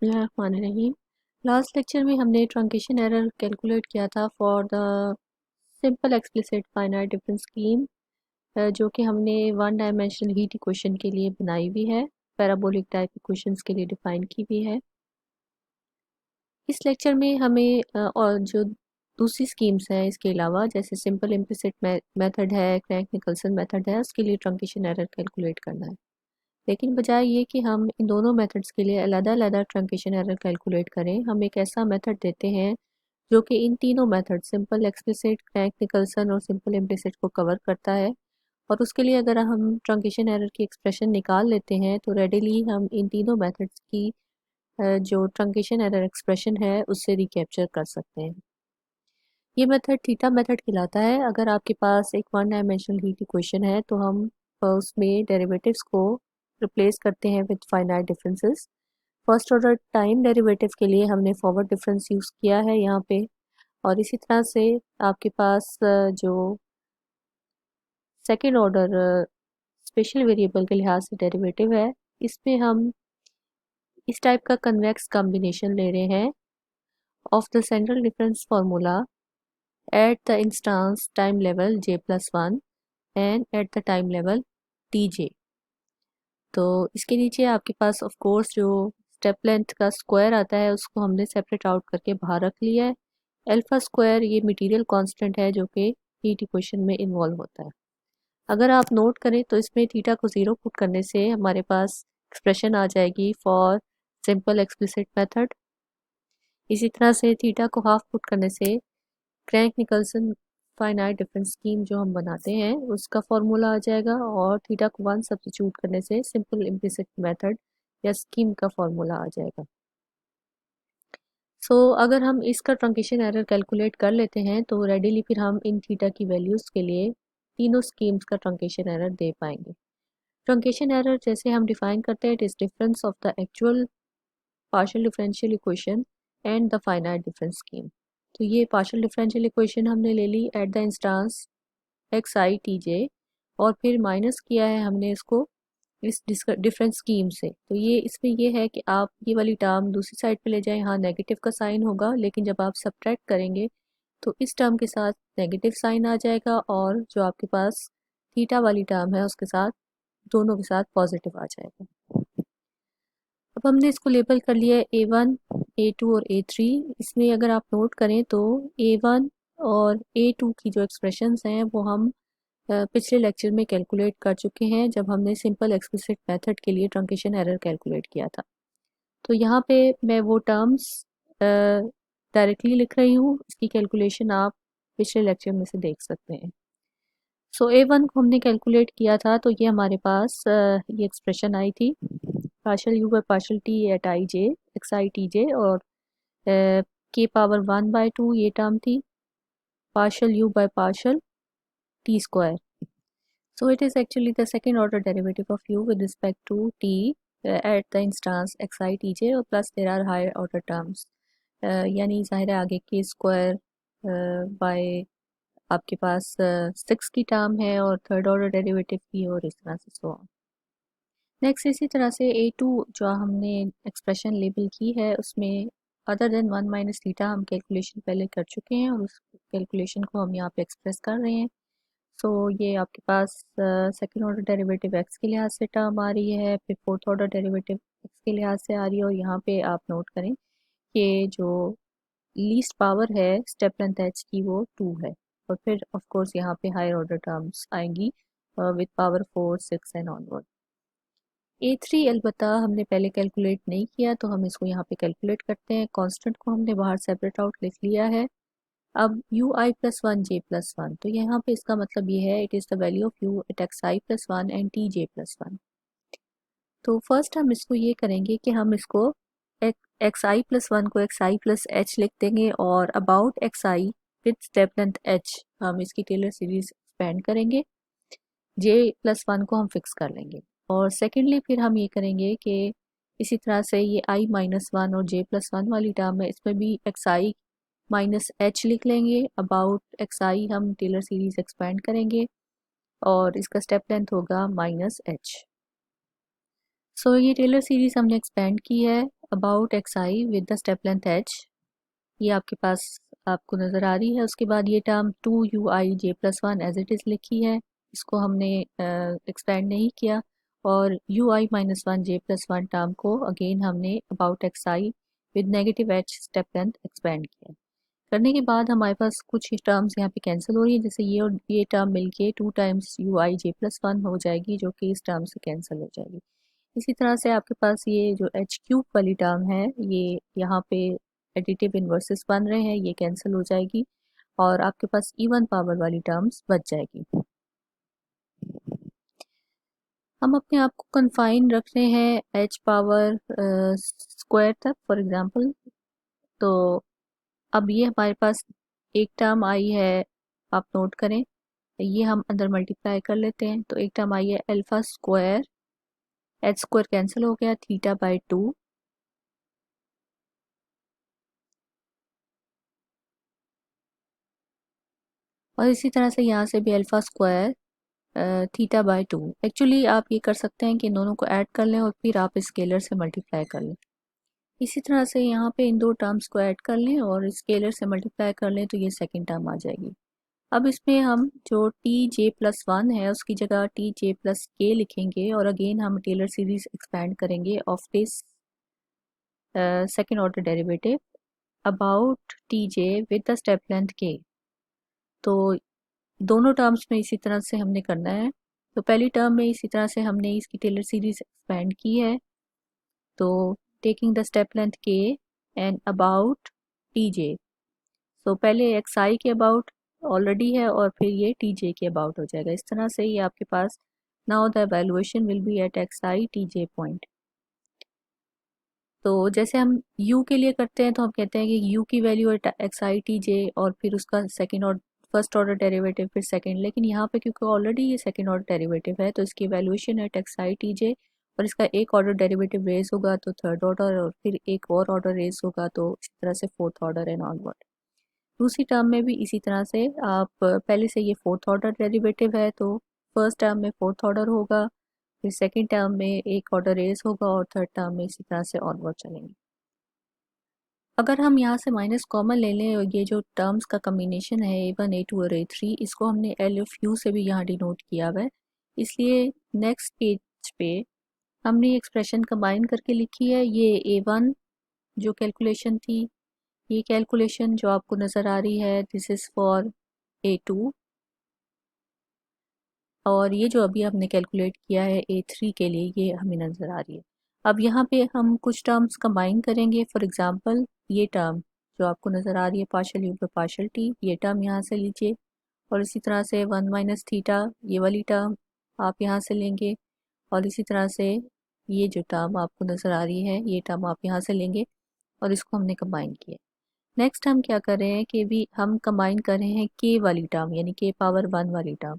बिस्मिल्लाहिर्रहमानिर्रहीम। Last lecture में हमने ट्रंकेशन एरर कैलकुलेट किया था for the simple explicit finite difference scheme, जो कि हमने वन डायमेंशनल हीट इक्वेशन के लिए बनाई हुई है, पैराबोलिक टाइप इक्वेशंस के लिए डिफाइन की हुई है। इस लेक्चर में हमें और जो दूसरी स्कीम्स हैं इसके अलावा, जैसे सिंपल इम्प्लिसिट मेथड है, क्रैंक निकल्सन मेथड है, उसके लिए ट्रंकेशन एरर कैलकुलेट करना है। लेकिन बजाय ये कि हम इन दोनों मेथड्स के लिए अलग-अलग ट्रंकेशन एरर कैलकुलेट करें, हम एक ऐसा मेथड देते हैं जो कि इन तीनों method simple explicit, crank Nicholson और सिंपल इम्प्लिसिट को कवर करता है। और उसके लिए अगर हम ट्रंकेशन एरर की एक्सप्रेशन निकाल लेते हैं तो रेडिली हम इन तीनों मेथड्स की जो ट्रंकेशन एरर एक्सप्रेशन है उससे रिकैप्चर कर सकते हैं। ये मेथड थीटा मेथड कहलाता है। अगर आपके पास एक वन डायमेंशनल हीट इक्वेशन है तो हम उसमें डेरिवेटिव्स को रिप्लेस करते हैं with finite differences. First order time derivative के लिए हमने फॉरवर्ड डिफरेंस यूज़ किया है यहाँ पे, और इसी तरह से आपके पास जो सेकेंड ऑर्डर स्पेशल वेरिएबल के लिहाज से डेरिवेटिव है, इसमें हम इस टाइप का कन्वेक्स कॉम्बिनेशन ले रहे हैं of the central difference formula eight the instance time level j+1 and at the time level tj। तो इसके नीचे आपके पास ऑफ कोर्स जो स्टेप लेंथ का स्क्वायर आता है उसको हमने सेपरेट आउट करके बाहर रख लिया है। अल्फा स्क्वायर ये मटेरियल कांस्टेंट है जो कि हीट इक्वेशन में इन्वॉल्व होता है। अगर आप नोट करें तो इसमें थीटा को ज़ीरो पुट करने से हमारे पास एक्सप्रेशन आ जाएगी फॉर सिंपल एक्सप्लिसिट मेथड। इसी तरह से थीटा को हाफ पुट करने से crank Nicholson finite difference scheme जो हम बनाते हैं उसका फॉर्मूला आ जाएगा, और थीटा को वन सब्स्टिट्यूट करने से सिंपल इम्प्लिसिट मेथड या स्कीम का फॉर्मूला आ जाएगा। अगर हम इसका ट्रंकेशन एरर कैलकुलेट कर लेते हैं तो रेडिली फिर हम इन थीटा की वैल्यूज़ के लिए तीनों स्कीम्स का ट्रंकेशन एरर दे पाएंगे। ट्रंकेशन एरर जैसे हम डिफाइन करते हैं, it is difference of the actual partial differential equation and the finite difference scheme. तो ये पार्शियल डिफरेंशियल इक्वेशन हमने ले ली at the instance x i t j, और फिर माइनस किया है हमने इसको इस डिफरेंट स्कीम से। तो ये इसमें ये है कि आप ये वाली टर्म दूसरी साइड पे ले जाएं, यहाँ नेगेटिव का साइन होगा, लेकिन जब आप सब्ट्रैक्ट करेंगे तो इस टर्म के साथ नेगेटिव साइन आ जाएगा, और जो आपके पास थीटा वाली टर्म है उसके साथ दोनों के साथ पॉजिटिव आ जाएगा। अब हमने इसको लेबल कर लिया है A1, A2 और A3। इसमें अगर आप नोट करें तो A1 और A2 की जो एक्सप्रेशंस हैं वो हम पिछले लेक्चर में कैलकुलेट कर चुके हैं जब हमने सिंपल एक्सप्लिसिट मेथड के लिए ट्रंकेशन एरर कैलकुलेट किया था। तो यहाँ पे मैं वो टर्म्स डायरेक्टली लिख रही हूँ, इसकी कैलकुलेशन आप पिछले लेक्चर में से देख सकते हैं। A1 को हमने कैलकुलेट किया था तो ये हमारे पास ये एक्सप्रेशन आई थी, partial u by partial t at i j x i t j, और k पावर 1/2 ये टर्म थी, partial u by partial t square. So it is actually the second order derivative of u with respect to t at the instance xi tj, और plus there are higher order terms, यानी ज़ाहिर है आगे k square by आपके पास 6 की term है और third order derivative की, और इस तरह से सो ऑन। नेक्स्ट इसी तरह से A2 जो हमने एक्सप्रेशन लेबल की है उसमें अदर देन 1 माइनस थीटा हम कैलकुलेशन पहले कर चुके हैं और उस कैलकुलेशन को हम यहाँ पे एक्सप्रेस कर रहे हैं। ये आपके पास सेकेंड ऑर्डर डेरिवेटिव एक्स के लिहाज से टर्म आ रही है, फिर फोर्थ ऑर्डर डेरिवेटिव एक्स के लिहाज से आ रही है, और यहाँ पे आप नोट करें कि जो लीस्ट पावर है स्टेप लेंथ एच की वो 2 है, और फिर ऑफ कोर्स यहाँ पे हायर ऑर्डर टर्म्स आएंगी with power 4, 6 and onward. A3 अलबत्ता हमने पहले कैलकुलेट नहीं किया तो हम इसको यहाँ पे कैलकुलेट करते हैं। कांस्टेंट को हमने बाहर सेपरेट आउट लिख लिया है। अब ui+1 j+1, तो यहाँ पे इसका मतलब ये है it is the value of u at xi+1 and tj+1। तो फर्स्ट हम इसको ये करेंगे कि हम इसको xi+1 को xi+h लिख देंगे, और about xi with step length h हम इसकी टेलर सीरीज एक्सपेंड करेंगे, j+1 को हम फिक्स कर लेंगे। और सेकेंडली फिर हम ये करेंगे कि इसी तरह से ये i-1 और j+1 वाली टर्म है, इसमें भी xi-h लिख लेंगे, अबाउट xi हम टेलर सीरीज एक्सपेंड करेंगे और इसका स्टेप लेंथ होगा -h। ये टेलर सीरीज हमने एक्सपेंड की है, about x I with the step length H, ये आपके पास आपको नज़र आ रही है। उसके बाद ये term 2ui j+1 as it is लिखी है, इसको हमने एक्सपेंड नहीं किया। और ui-1 j+1 टर्म को अगेन हमने about x I with negative H step length expand किया। करने के बाद हमारे पास कुछ टर्म्स यहाँ पे कैंसिल हो रही है, जैसे ये और ये टर्म मिलके 2 टाइम्स ui j+1 हो जाएगी, जो कि इस टर्म से कैंसिल हो जाएगी। इसी तरह से आपके पास ये जो एच क्यूब वाली टर्म है, ये यहाँ पे एडिटिव इन्वर्सेस बन रहे हैं, ये कैंसिल हो जाएगी और आपके पास इवन पावर वाली टर्म्स बच जाएगी। हम अपने आप को कन्फाइन रख रहे हैं एच पावर स्क्वायर तक फॉर एग्जांपल। तो अब ये हमारे पास एक टर्म आई है, आप नोट करें, ये हम अंदर मल्टीप्लाई कर लेते हैं। तो एक टर्म आई है alpha square, H square cancel हो गया, θ/2, और इसी तरह से यहाँ से भी अल्फा स्क्वायर θ/2। एक्चुअली आप ये कर सकते हैं कि इन दोनों को ऐड कर लें और फिर आप स्केलर से मल्टीप्लाई कर लें। इसी तरह से यहाँ पे इन दो टर्म्स को ऐड कर लें और स्केलर से मल्टीप्लाई कर लें, तो ये सेकंड टर्म आ जाएगी। अब इसमें हम जो tj+1 है उसकी जगह tj+k लिखेंगे और अगेन हम टेलर सीरीज एक्सपेंड करेंगे of this second order derivative about tj with the step length k। तो दोनों टर्म्स में इसी तरह से हमने करना है। तो पहली टर्म में इसी तरह से हमने इसकी टेलर सीरीज एक्सपेंड की है। तो taking the step length k and about tj, तो पहले xi के अबाउट ऑलरेडी है और फिर ये tj के अबाउट हो जाएगा। इस तरह से ये आपके पास now the valuation will be at xi tj point. तो जैसे हम u के लिए करते हैं तो हम कहते हैं कि u की वैल्यू एट xi tj और फिर उसका सेकेंड और फर्स्ट ऑर्डर डेरिवेटिव फिर सेकेंड, लेकिन यहाँ पे क्योंकि ऑलरेडी ये सेकेंड ऑर्डर डेरिवेटिव है तो इसकी वैल्यूएशन एट xi tj और इसका एक ऑर्डर डेरिवेटिव रेज होगा तो थर्ड ऑर्डर और फिर एक और ऑर्डर रेज होगा, तो इस तरह से फोर्थ ऑर्डर एंड ऑनवर्ड। दूसरी टर्म में भी इसी तरह से आप पहले से ये फोर्थ ऑर्डर डेरिवेटिव है तो फर्स्ट टर्म में फोर्थ ऑर्डर होगा, फिर सेकेंड टर्म में एक ऑर्डर रेज होगा और थर्ड टर्म में इसी तरह से ऑनवर्ड चलेंगे। अगर हम यहाँ से माइनस कॉमन ले लें और ये जो टर्म्स का कम्बिनेशन है a1 a2 और a3, इसको हमने एल ऑफ यू से भी यहाँ डिनोट किया हुआ है, इसलिए नेक्स्ट पेज पे हमने एक्सप्रेशन कंबाइन करके लिखी है। ये a1 जो कैलकुलेशन थी, ये कैलकुलेशन जो आपको नज़र आ रही है दिस इज़ फॉर a2, और ये जो अभी हमने कैलकुलेट किया है a3 के लिए ये हमें नज़र आ रही है। अब यहाँ पे हम कुछ टर्म्स कंबाइन करेंगे। फॉर एग्जांपल ये टर्म जो आपको नज़र आ रही है पार्शियल यू पे पार्शियल टी, ये टर्म यहाँ से लीजिए और इसी तरह से 1 माइनस थीटा ये वाली टर्म आप यहाँ से लेंगे और इसी तरह से ये जो टर्म आपको नज़र आ रही है ये टर्म आप यहाँ से लेंगे और इसको हमने कंबाइन किया। नेक्स्ट हम क्या कर रहे हैं कि भी हम कंबाइन कर रहे हैं के वाली टर्म यानी के पावर 1 वाली टर्म।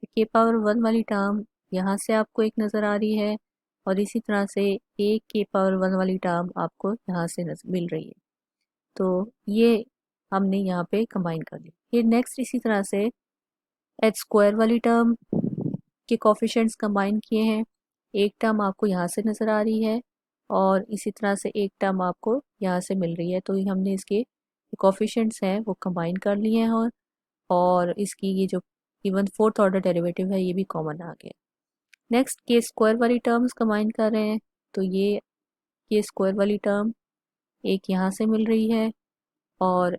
के पावर 1 वाली टर्म यहाँ से आपको एक नज़र आ रही है और इसी तरह से एक के पावर 1 वाली टर्म आपको यहाँ से मिल रही है। तो ये हमने यहाँ पे कंबाइन कर ली। फिर नेक्स्ट इसी तरह से एच स्क्वायर वाली टर्म के कोफिशिएंट्स कंबाइन किए हैं। एक टर्म आपको यहाँ से नज़र आ रही है और इसी तरह से एक टर्म आपको यहाँ से मिल रही है, तो ये हमने इसके कोफिशिएंट्स हैं वो कंबाइन कर लिए हैं और इसकी ये जो इवन फोर्थ ऑर्डर डेरिवेटिव है ये भी कॉमन आ गया। नेक्स्ट के स्क्वायर वाली टर्म्स कंबाइन कर रहे हैं, तो ये के स्क्वायर वाली टर्म एक यहाँ से मिल रही है और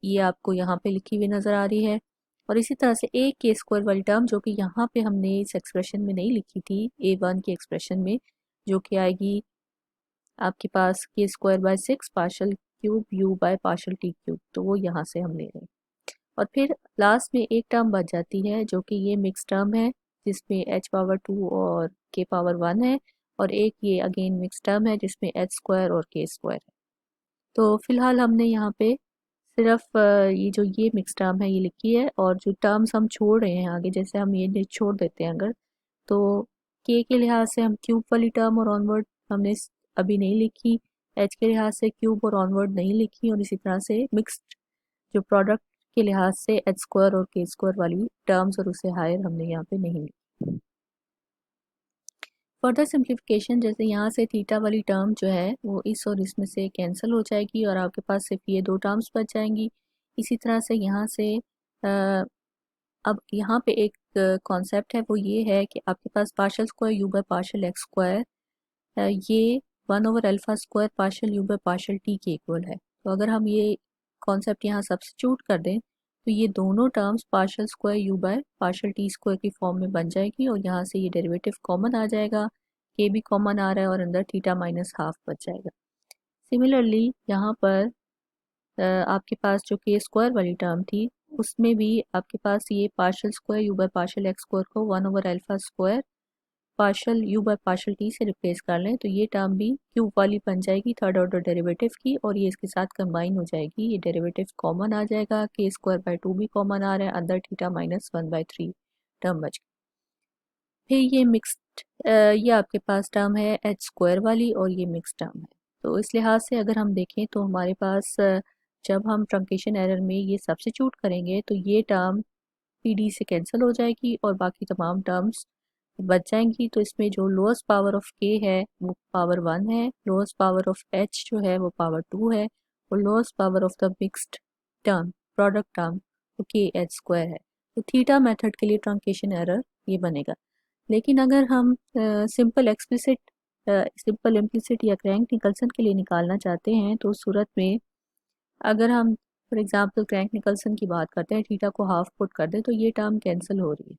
ये आपको यहाँ पे लिखी हुई नज़र आ रही है, और इसी तरह से एक के स्क्वायर वाली टर्म जो कि यहाँ पे हमने इस एक्सप्रेशन में नहीं लिखी थी a1 की एक्सप्रेशन में, जो कि आएगी आपके पास के square by 6 partial cube you by partial T cube, तो वो यहाँ से हम ले रहे हैं। और फिर लास्ट में एक टर्म बच जाती है जो कि ये मिक्स टर्म है जिसमें h पावर 2 और k पावर 1 है, और एक ये अगेन मिक्स टर्म है जिसमें h स्क्वायर और k स्क्वायर है। तो फिलहाल हमने यहाँ पे सिर्फ ये जो ये मिक्स टर्म है ये लिखी है, और जो टर्म्स हम छोड़ रहे हैं आगे, जैसे हम ये छोड़ देते हैं अगर, तो k के लिहाज से हम क्यूब वाली टर्म और ऑनवर्ड हमने अभी नहीं लिखी, h के लिहाज से क्यूब और ऑनवर्ड नहीं लिखी, और इसी तरह से मिक्स्ड जो प्रोडक्ट के लिहाज से एच स्क्वायर और के स्क्वायर वाली टर्म्स और उससे हायर हमने यहाँ पे नहीं लिखी। फर्दर सिंप्लीफिकेशन, जैसे यहाँ से थीटा वाली टर्म जो है वो इस और इसमें से कैंसिल हो जाएगी और आपके पास सिर्फ ये दो टर्म्स बच जाएंगी। इसी तरह से यहाँ से अब यहाँ पे एक कॉन्सेप्ट है, वो ये है कि आपके पास partial square u by partial x square ये 1/अल्फा square partial u by partial t के इक्वल है। तो अगर हम ये कॉन्सेप्ट यहाँ सब्स्टिट्यूट कर दें तो ये दोनों terms partial square u by partial T square की फॉर्म में बन जाएगी और यहाँ से ये डेरिवेटिव कॉमन आ जाएगा, के भी कॉमन आ रहा है और अंदर थीटा माइनस हाफ बच जाएगा। सिमिलरली यहाँ पर आपके पास जो के स्क्वायर वाली टर्म थी उसमें भी आपके पास ये partial square u by partial x square को 1/अल्फा square partial u by partial t से रिप्लेस कर लें तो ये टर्म भी क्यूब वाली बन जाएगी थर्ड ऑर्डर डेरिवेटिव की, और ये इसके साथ कंबाइन हो जाएगी, ये डेरिवेटिव कॉमन आ जाएगा, के स्क्वायर बाय 2 भी कॉमन आ रहा है, अंदर थीटा माइनस 1/3 टर्म बच गई। फिर ये मिक्स्ड ये आपके पास टर्म है एच स्क्वायर वाली और ये मिक्स टर्म है। तो इस लिहाज से अगर हम देखें तो हमारे पास जब हम ट्रंकेशन एरर में ये सब्स्टिट्यूट करेंगे तो ये टर्म पी डी से कैंसिल हो जाएगी और बाकी तमाम टर्म्स बच जाएंगी। तो इसमें जो लोअस्ट पावर ऑफ के है वो पावर 1 है, लोअस्ट पावर ऑफ एच जो है वो पावर 2 है और lowest power of the mixed term product term वो के एच स्क्वायर है। तो थीटा मेथड के लिए ट्रंकेशन एरर ये बनेगा। लेकिन अगर हम सिंपल इम्प्लिसिट या क्रैंक निकल्सन के लिए निकालना चाहते हैं तो उस सूरत में अगर हम फॉर एग्जांपल क्रैंक निकल्सन की बात करते हैं, थीटा को हाफ पुट कर दें तो ये टर्म कैंसिल हो रही है।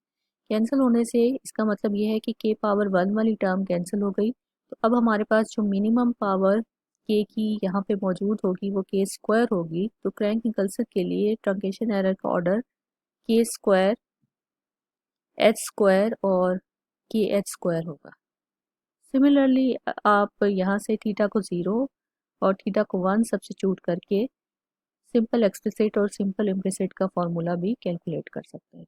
कैंसिल होने से इसका मतलब ये है कि के पावर 1 वाली टर्म कैंसिल हो गई। तो अब हमारे पास जो मिनिमम पावर के की यहाँ पे मौजूद होगी वो के स्क्वायर होगी। तो क्रैंक निकल्सन के लिए ट्रंकेशन एरर का ऑर्डर के स्क्वायर एच स्क्वायर और के एच स्क्वायर होगा। सिमिलरली आप यहाँ से थीटा को 0 और थीटा को 1 सब्स्टिट्यूट करके सिंपल एक्सप्लिसिट और सिंपल इम्प्लिसिट का फॉर्मूला भी कैलकुलेट कर सकते हैं।